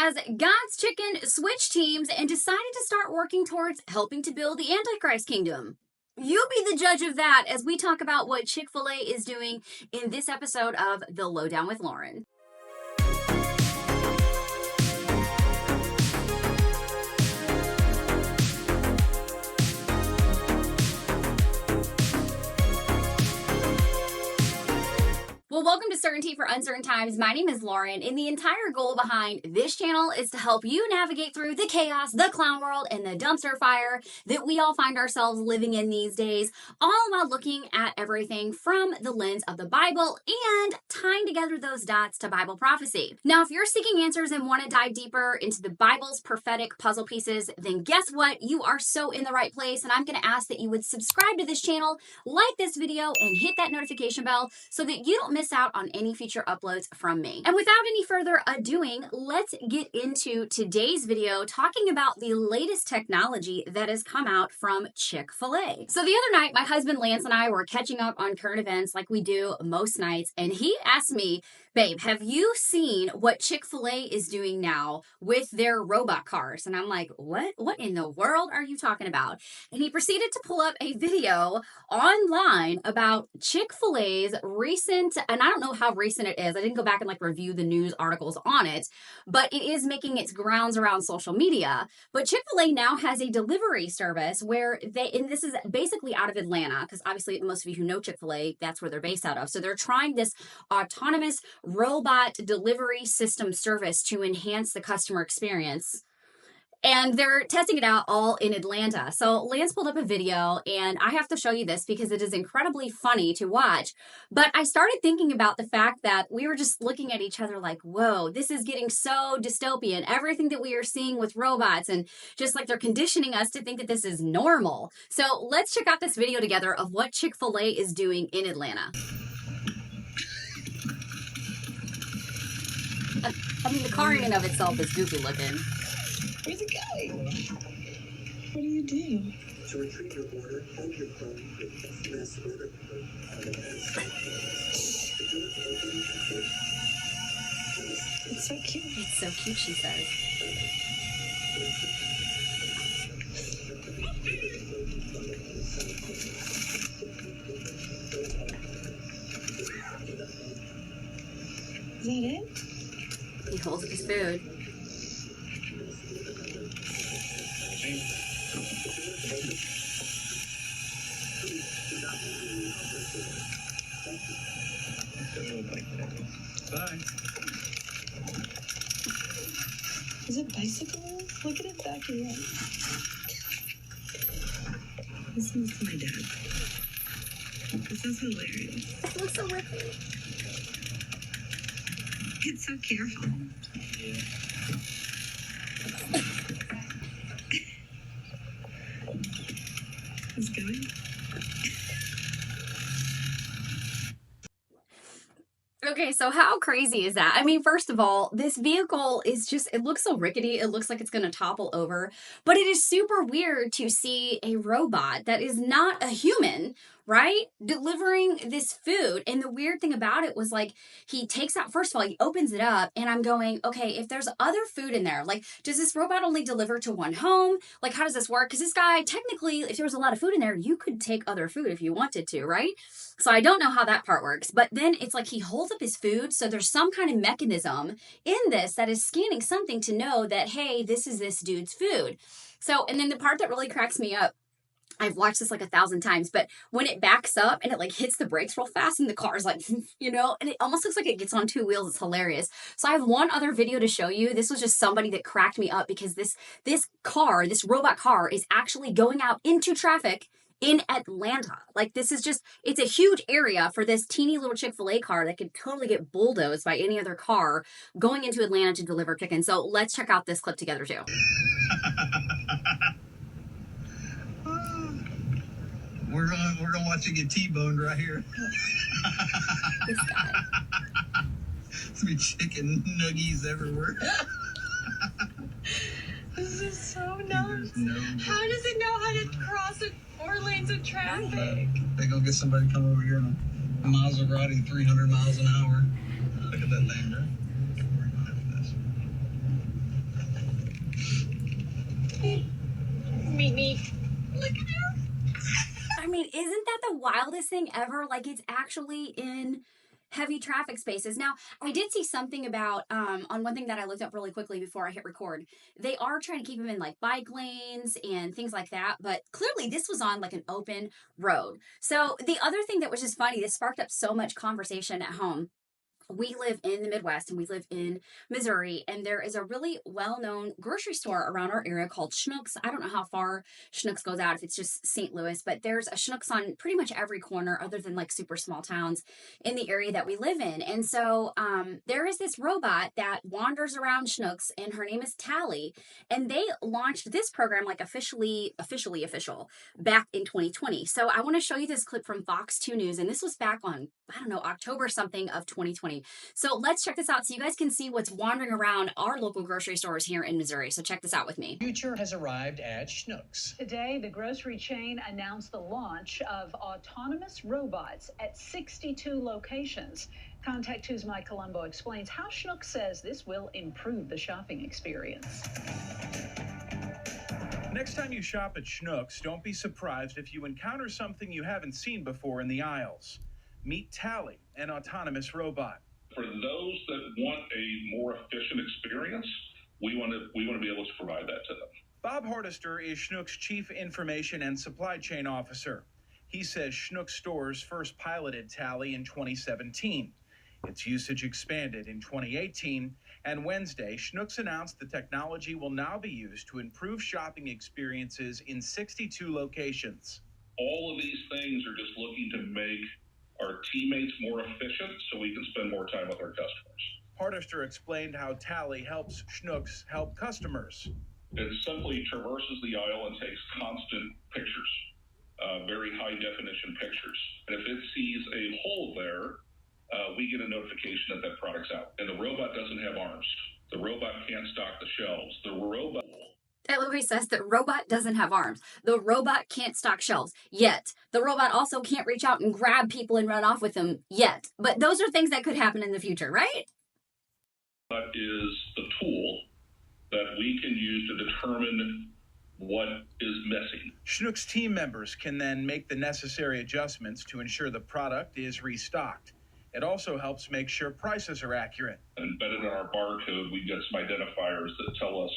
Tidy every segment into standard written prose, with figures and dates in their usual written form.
as God's chicken switched teams and decided to start working towards helping to build the Antichrist kingdom. You be the judge of that as we talk about what Chick-fil-A is doing in this episode of The Lowdown with Lauren. Well, welcome to Certainty for Uncertain Times. My name is Lauren, and the entire goal behind this channel is to help you navigate through the chaos, the clown world, and the dumpster fire that we all find ourselves living in these days, all while looking at everything from the lens of the Bible and tying together those dots to Bible prophecy. Now, if you're seeking answers and want to dive deeper into the Bible's prophetic puzzle pieces, then guess what? You are so in the right place, and I'm going to ask that you would subscribe to this channel, like this video, and hit that notification bell so that you don't miss out on any future uploads from me. And without any further ado, let's get into today's video talking about the latest technology that has come out from Chick-fil-A. So the other night, my husband Lance and I were catching up on current events like we do most nights, and he asked me, babe, have you seen what Chick-fil-A is doing now with their robot cars? And I'm like, what in the world are you talking about? And he proceeded to pull up a video online about Chick-fil-A's recent, and I don't know how recent it is. I didn't go back and review the news articles on it, but it is making its grounds around social media. But Chick-fil-A now has a delivery service where and this is basically out of Atlanta, because obviously most of you who know Chick-fil-A, that's where they're based out of. So they're trying this autonomous robot delivery system service to enhance the customer experience. And they're testing it out all in Atlanta. So Lance pulled up a video, and I have to show you this because it is incredibly funny to watch. But I started thinking about the fact that we were just looking at each other like, whoa, this is getting so dystopian. Everything that we are seeing with robots, and just like they're conditioning us to think that this is normal. So let's check out this video together of what Chick-fil-A is doing in Atlanta. I mean, the car in and of itself is goofy looking. Where's it going? What do you do? To retrieve your order, hold your phone with mass order. It's so cute. It's so cute, she says. Is that it? He holds up his food. Bye. Is it bicycles? Look at it back here. Listen to my dad. This is hilarious. It looks so wicked. It's so careful. Yeah. It's going. Okay, so how crazy is that? I mean, first of all, this vehicle is just, it looks so rickety. It looks like it's going to topple over. But it is super weird to see a robot that is not a human, right, delivering this food. And the weird thing about it was he takes out, first of all, he opens it up, and I'm going, okay, if there's other food in there, does this robot only deliver to one home? How does this work? Because this guy, technically, if there was a lot of food in there, you could take other food if you wanted to, right? So I don't know how that part works. But then it's he holds up his food. So there's some kind of mechanism in this that is scanning something to know that, hey, this is this dude's food. So, and then the part that really cracks me up, I've watched this 1,000 times, but when it backs up and it hits the brakes real fast and the car's and it almost looks like it gets on two wheels. It's hilarious. So I have one other video to show you. This was just somebody that cracked me up because this robot car is actually going out into traffic in Atlanta. This is just, it's a huge area for this teeny little Chick-fil-A car that could totally get bulldozed by any other car going into Atlanta to deliver chicken. So let's check out this clip together too. We're gonna watch you get T-boned right here. This guy. There's gonna be chicken nuggies everywhere. This is so nuts. How does it know how to cross 4 lanes of traffic? They gonna get somebody to come over here in a Maserati 300 miles an hour. Look at that thing, right? wildest thing ever. Like, it's actually in heavy traffic spaces. Now, I did see something about on one thing that I looked up really quickly before I hit record. They are trying to keep them in like bike lanes and things like that, but clearly this was on like an open road. So the other thing that was just funny, this sparked up so much conversation at home. We live in the Midwest and we live in Missouri, and there is a really well-known grocery store around our area called Schnucks. I don't know how far Schnucks goes out, if it's just St. Louis, but there's a Schnucks on pretty much every corner other than like super small towns in the area that we live in. And so there is this robot that wanders around Schnucks, and her name is Tally, and they launched this program like official back in 2020. So I want to show you this clip from Fox 2 News, and this was back on, I don't know, October something of 2020. So let's check this out so you guys can see what's wandering around our local grocery stores here in Missouri. So check this out with me. Future has arrived at Schnucks. Today, the grocery chain announced the launch of autonomous robots at 62 locations. Contact 2's Mike Colombo explains how Schnucks says this will improve the shopping experience. Next time you shop at Schnucks, don't be surprised if you encounter something you haven't seen before in the aisles. Meet Tally, an autonomous robot. For those that want a more efficient experience, we want to be able to provide that to them. Bob Hardister is Schnucks' Chief Information and Supply Chain Officer. He says Schnucks stores first piloted Tally in 2017. Its usage expanded in 2018, and Wednesday, Schnucks announced the technology will now be used to improve shopping experiences in 62 locations. All of these things are just looking to make our teammates more efficient so we can spend more time with our customers. Hardister explained how Tally helps Schnucks help customers. It simply traverses the aisle and takes constant pictures, very high definition pictures. And if it sees a hole there, we get a notification that product's out. And the robot doesn't have arms. The robot can't stock the shelves. The robot... That literally says that robot doesn't have arms. The robot can't stock shelves yet. The robot also can't reach out and grab people and run off with them yet. But those are things that could happen in the future, right? That is the tool that we can use to determine what is missing. Schnucks team members can then make the necessary adjustments to ensure the product is restocked. It also helps make sure prices are accurate. Embedded in our barcode, we get some identifiers that tell us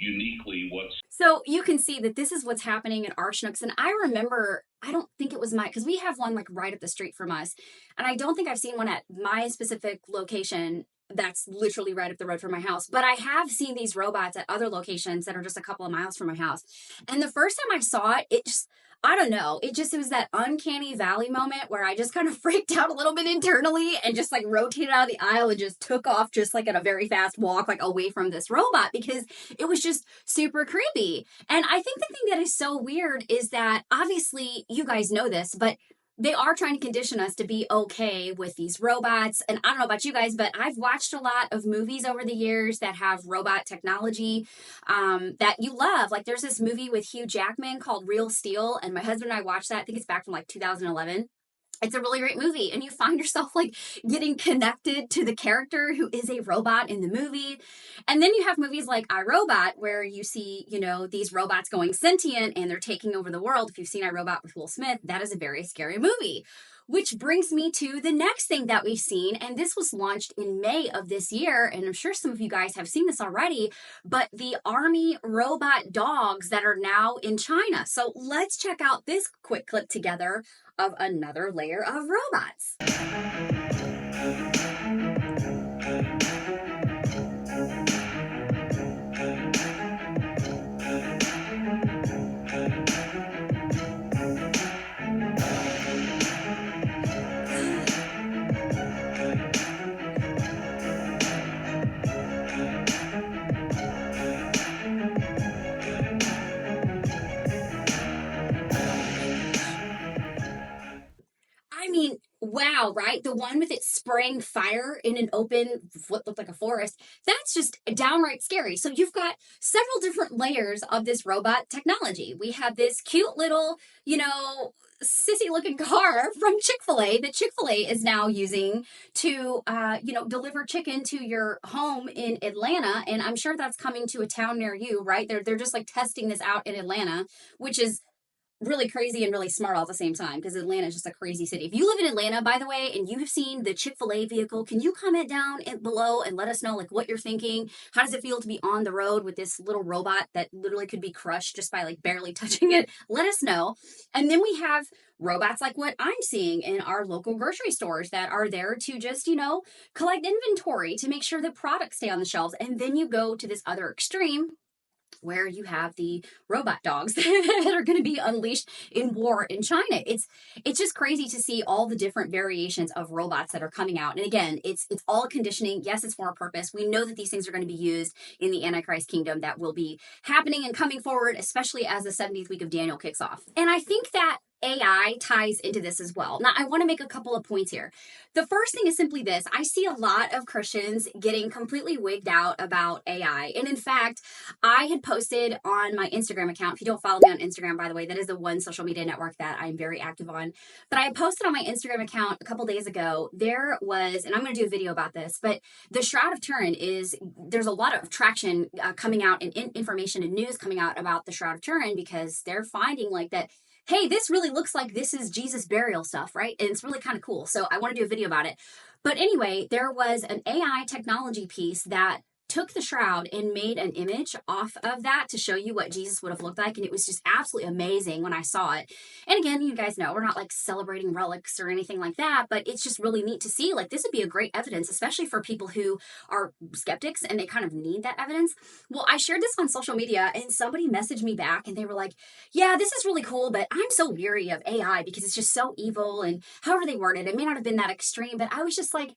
uniquely what's... So you can see that this is what's happening at our Schnucks. And I remember, I don't think it was because we have one like right up the street from us. And I don't think I've seen one at my specific location that's literally right up the road from my house. But I have seen these robots at other locations that are just a couple of miles from my house. And the first time I saw it, it just, I don't know, it was that uncanny valley moment where I just kind of freaked out a little bit internally and just like rotated out of the aisle and just took off just like at a very fast walk, like away from this robot, because it was just super creepy. And I think the thing that is so weird is that obviously you guys know this, but they are trying to condition us to be okay with these robots. And I don't know about you guys, but I've watched a lot of movies over the years that have robot technology that you love. Like there's this movie with Hugh Jackman called Real Steel. And my husband and I watched that. I think it's back from like 2011. It's a really great movie, and you find yourself like getting connected to the character who is a robot in the movie. And then you have movies like iRobot, where you see, you know, these robots going sentient and they're taking over the world. If you've seen iRobot with Will Smith, that is a very scary movie. Which brings me to the next thing that we've seen, and this was launched in May of this year, and I'm sure some of you guys have seen this already, but the army robot dogs that are now in China. So let's check out this quick clip together of another layer of robots. Wow, right? The one with it spraying fire in an open, what looked like a forest. That's just downright scary. So you've got several different layers of this robot technology. We have this cute little, you know, sissy looking car from Chick-fil-A that Chick-fil-A is now using to, deliver chicken to your home in Atlanta. And I'm sure that's coming to a town near you, right? They're just like testing this out in Atlanta, which is really crazy and really smart all at the same time, because Atlanta is just a crazy city. If you live in Atlanta, by the way, and you have seen the Chick-fil-A vehicle, can you comment down below and let us know like what you're thinking? How does it feel to be on the road with this little robot that literally could be crushed just by like barely touching it? Let us know. And then we have robots like what I'm seeing in our local grocery stores that are there to just, collect inventory to make sure that products stay on the shelves. And then you go to this other extreme where you have the robot dogs that are going to be unleashed in war in China. It's just crazy to see all the different variations of robots that are coming out. And again, it's all conditioning. Yes, it's for a purpose. We know that these things are going to be used in the Antichrist kingdom that will be happening and coming forward, especially as the 70th week of Daniel kicks off. And I think that AI ties into this as well. Now, I want to make a couple of points here. The first thing is simply this. I see a lot of Christians getting completely wigged out about AI. And in fact, I had posted on my Instagram account. If you don't follow me on Instagram, by the way, that is the one social media network that I'm very active on. But I posted on my Instagram account a couple days ago, there was, and I'm going to do a video about this, but the Shroud of Turin there's a lot of traction coming out and information and news coming out about the Shroud of Turin, because they're finding like that, hey, this really looks like this is Jesus' burial stuff, right? And it's really kind of cool. So I want to do a video about it. But anyway, there was an AI technology piece that took the shroud and made an image off of that to show you what Jesus would have looked like. And it was just absolutely amazing when I saw it. And again, you guys know, we're not like celebrating relics or anything like that, but it's just really neat to see, like, this would be a great evidence, especially for people who are skeptics and they kind of need that evidence. Well, I shared this on social media and somebody messaged me back and they were like, yeah, this is really cool, but I'm so weary of AI because it's just so evil. And however they worded it may not have been that extreme, but I was just like,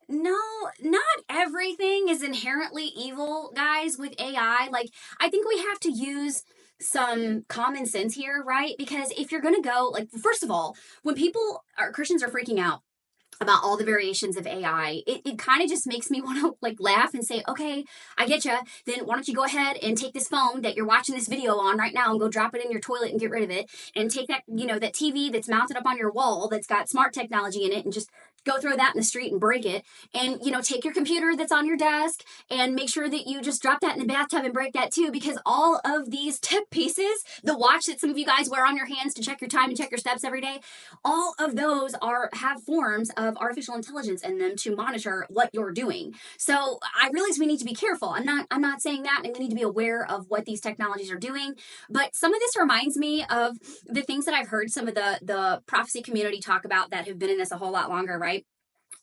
no, not everything is inherently evil, guys, with AI. Like, I think we have to use some common sense here, right? Because if you're going to go, like, first of all, when Christians are freaking out about all the variations of AI, it kind of just makes me want to like laugh and say, okay, I get you. Then why don't you go ahead and take this phone that you're watching this video on right now and go drop it in your toilet and get rid of it, and take that, that TV that's mounted up on your wall that's got smart technology in it and just go throw that in the street and break it. And, take your computer that's on your desk and make sure that you just drop that in the bathtub and break that too, because all of these tech pieces, the watch that some of you guys wear on your hands to check your time and check your steps every day, all of those have forms of artificial intelligence in them to monitor what you're doing. So I realize we need to be careful. I'm not saying that, and we need to be aware of what these technologies are doing. But some of this reminds me of the things that I've heard some of the prophecy community talk about that have been in this a whole lot longer, right?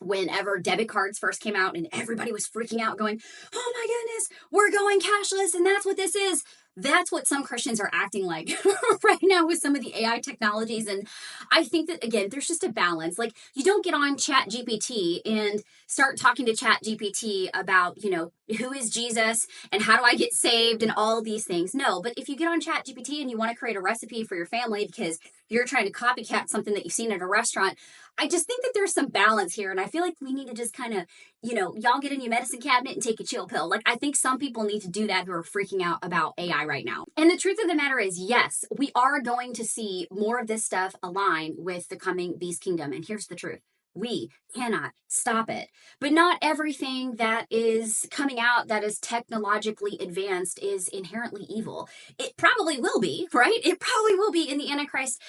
Whenever debit cards first came out and everybody was freaking out going, oh my goodness, we're going cashless and that's what this is. That's what some Christians are acting like right now with some of the AI technologies. And I think that, again, there's just a balance. Like, you don't get on Chat GPT and start talking to Chat GPT about, who is Jesus and how do I get saved and all of these things. No, but if you get on Chat GPT and you want to create a recipe for your family because you're trying to copycat something that you've seen at a restaurant, I just think that there's some balance here. And I feel like we need to just kind of, y'all get in your medicine cabinet and take a chill pill. Like, I think some people need to do that who are freaking out about AI right now. And the truth of the matter is, yes, we are going to see more of this stuff align with the coming beast kingdom. And here's the truth. We cannot stop it. But not everything that is coming out that is technologically advanced is inherently evil. It probably will be, right? It probably will be in the Antichrist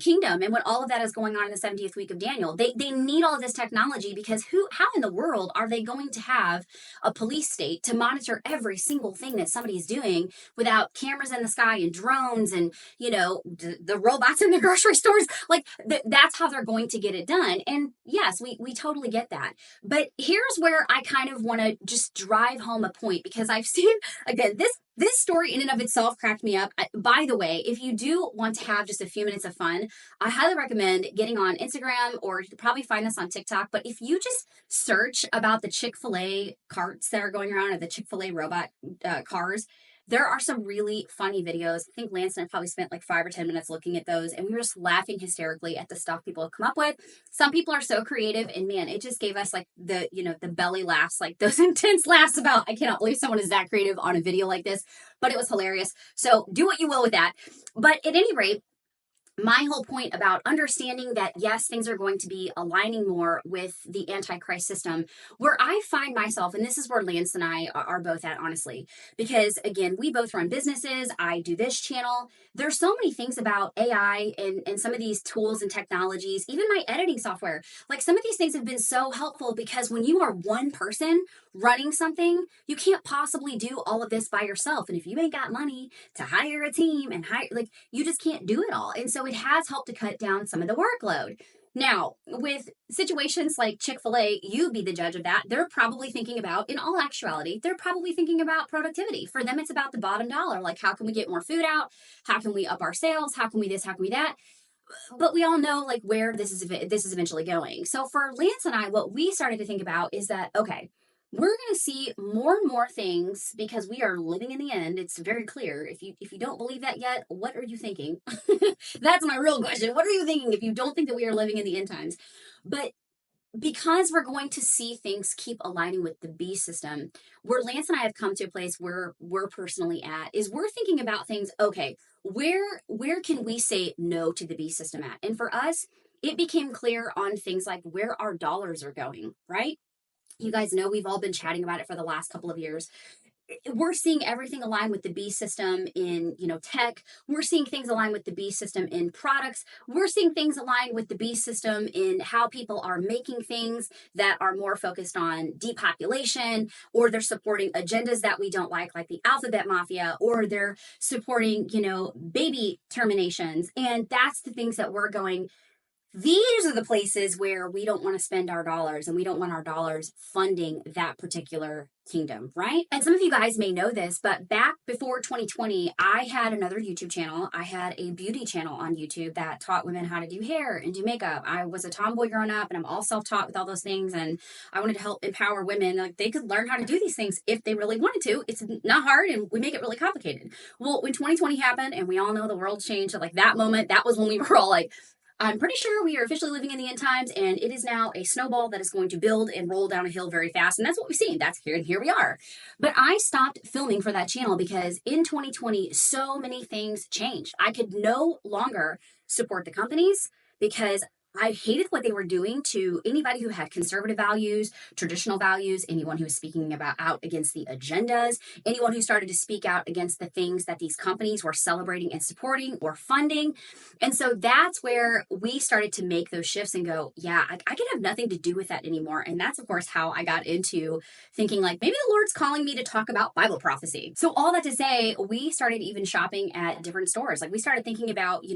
kingdom. And when all of that is going on in the 70th week of Daniel, they need all of this technology, because how in the world are they going to have a police state to monitor every single thing that somebody's doing without cameras in the sky and drones and, the robots in the grocery stores? Like, that's how they're going to get it done. And yes, we totally get that. But here's where I kind of want to just drive home a point, because I've seen, again, this story in and of itself cracked me up. By the way, if you do want to have just a few minutes of fun, I highly recommend getting on Instagram, or you could probably find this on TikTok. But if you just search about the Chick-fil-A carts that are going around, or the Chick-fil-A robot cars, there are some really funny videos. I think Lance and I probably spent like 5 or 10 minutes looking at those, and we were just laughing hysterically at the stuff people have come up with. Some people are so creative, and man, it just gave us like the belly laughs, like those intense laughs about, I cannot believe someone is that creative on a video like this, but it was hilarious. So do what you will with that. But at any rate, my whole point about understanding that, yes, things are going to be aligning more with the Antichrist system, where I find myself, and this is where Lance and I are both at, honestly, because again, we both run businesses. I do this channel. There's so many things about AI and some of these tools and technologies, even my editing software. Like, some of these things have been so helpful because when you are one person running something, you can't possibly do all of this by yourself. And if you ain't got money to hire a team and hire, like, you just can't do it all. And so it has helped to cut down some of the workload. Now, with situations like Chick-fil-A, you be the judge of that. They're probably thinking about, in all actuality, they're probably thinking about productivity. For them, it's about the bottom dollar. Like, how can we get more food out? How can we up our sales? How can we this? How can we that? But we all know, like, where this is eventually going. So for Lance and I, what we started to think about is that, okay, we're going to see more and more things because we are living in the end. It's very clear. If you don't believe that yet, what are you thinking? That's my real question. What are you thinking if you don't think that we are living in the end times? But because we're going to see things keep aligning with the B system, where Lance and I have come to a place where we're personally at is we're thinking about things, okay, where can we say no to the B system at? And for us, it became clear on things like where our dollars are going, right? You guys know we've all been chatting about it for the last couple of years. We're seeing everything align with the B system in, tech. We're seeing things align with the B system in products. We're seeing things align with the B system in how people are making things that are more focused on depopulation, or they're supporting agendas that we don't like the alphabet mafia, or they're supporting, baby terminations. And that's the things that we're going, these are the places where we don't want to spend our dollars, and we don't want our dollars funding that particular kingdom, right? And some of you guys may know this, but back before 2020, I had another YouTube channel. I had a beauty channel on YouTube that taught women how to do hair and do makeup. I was a tomboy growing up, and I'm all self-taught with all those things, and I wanted to help empower women. Like, they could learn how to do these things if they really wanted to. It's not hard, and we make it really complicated. Well, when 2020 happened, and we all know the world changed at like that moment, that was when we were all like, I'm pretty sure we are officially living in the end times, and it is now a snowball that is going to build and roll down a hill very fast. And that's what we've seen. That's here, and here we are. But I stopped filming for that channel because in 2020, so many things changed. I could no longer support the companies because I hated what they were doing to anybody who had conservative values, traditional values, anyone who was speaking out against the agendas, anyone who started to speak out against the things that these companies were celebrating and supporting or funding. And so that's where we started to make those shifts and go, yeah, I can have nothing to do with that anymore. And that's, of course, how I got into thinking like, maybe the Lord's calling me to talk about Bible prophecy. So all that to say, we started even shopping at different stores. Like, we started thinking about,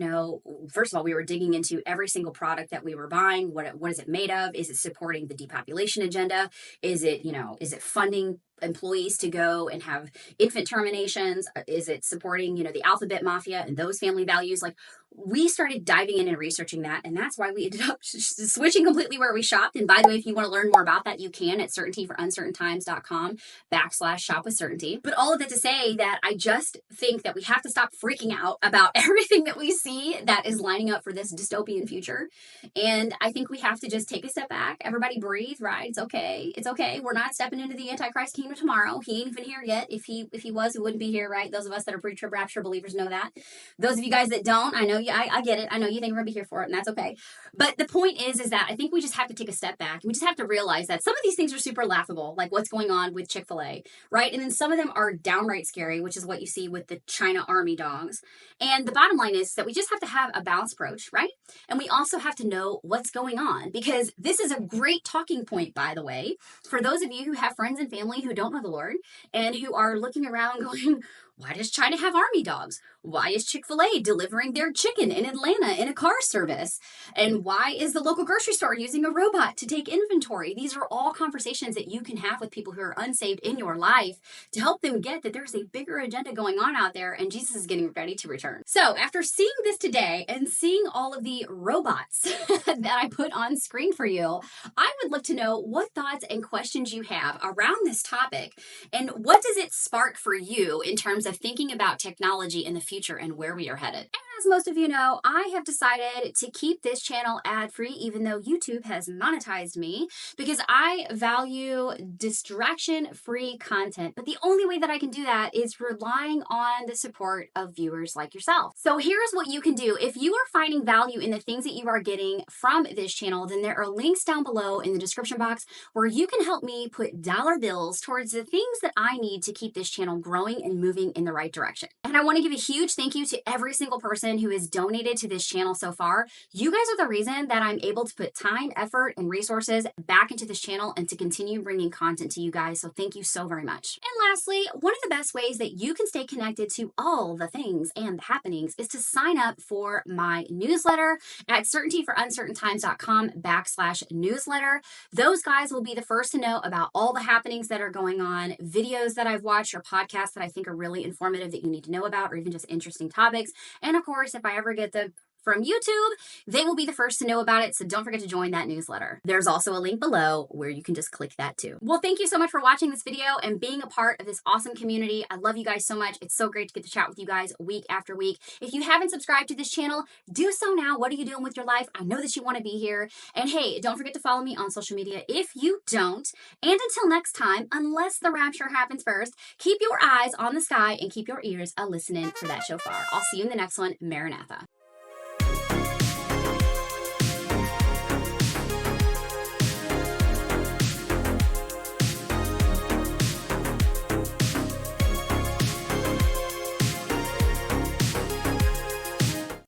first of all, we were digging into every single product that we were buying. What is it made of? Is it supporting the depopulation agenda? Is it funding employees to go and have infant terminations? Is it supporting, the alphabet mafia and those family values? Like, we started diving in and researching that. And that's why we ended up switching completely where we shopped. And by the way, if you want to learn more about that, you can at certaintyforuncertaintimes.com/shop with certainty. But all of that to say that I just think that we have to stop freaking out about everything that we see that is lining up for this dystopian future. And I think we have to just take a step back. Everybody breathe, right? It's okay. It's okay. We're not stepping into the Antichrist kingdom tomorrow. He ain't even here yet. If he was, he wouldn't be here, right? Those of us that are pre-trib rapture believers know that. Those of you guys that don't, I know you, I get it. I know you think we're gonna be here for it, and that's okay. But the point is that I think we just have to take a step back. We just have to realize that some of these things are super laughable, like what's going on with Chick-fil-A, right? And then some of them are downright scary, which is what you see with the China army dogs. And the bottom line is that we just have to have a balanced approach, right? And we also have to know what's going on, because this is a great talking point, by the way, for those of you who have friends and family who don't know the Lord and who are looking around going, why does China have army dogs? Why is Chick-fil-A delivering their chicken in Atlanta in a car service? And why is the local grocery store using a robot to take inventory? These are all conversations that you can have with people who are unsaved in your life to help them get that there's a bigger agenda going on out there, and Jesus is getting ready to return. So after seeing this today and seeing all of the robots that I put on screen for you, I would love to know what thoughts and questions you have around this topic, and what does it spark for you in terms of the thinking about technology in the future and where we are headed. And as most of you know, I have decided to keep this channel ad-free even though YouTube has monetized me, because I value distraction-free content. But the only way that I can do that is relying on the support of viewers like yourself. So here's what you can do. If you are finding value in the things that you are getting from this channel, then there are links down below in the description box where you can help me put dollar bills towards the things that I need to keep this channel growing and moving in the right direction. And I want to give a huge thank you to every single person who has donated to this channel so far. You guys are the reason that I'm able to put time, effort, and resources back into this channel and to continue bringing content to you guys. So thank you so very much. And lastly, one of the best ways that you can stay connected to all the things and the happenings is to sign up for my newsletter at certaintyforuncertaintimes.com/newsletter. Those guys will be the first to know about all the happenings that are going on, videos that I've watched, or podcasts that I think are really informative that you need to know about, or even just interesting topics. And of course, if I ever get them from YouTube, they will be the first to know about it, so don't forget to join that newsletter. There's also a link below where you can just click that too. Well, thank you so much for watching this video and being a part of this awesome community. I love you guys so much. It's so great to get to chat with you guys week after week. If you haven't subscribed to this channel, do so now. What are you doing with your life? I know that you want to be here. And hey, don't forget to follow me on social media if you don't. And until next time, unless the rapture happens first, keep your eyes on the sky and keep your ears a listening for that shofar. I'll see you in the next one. Maranatha.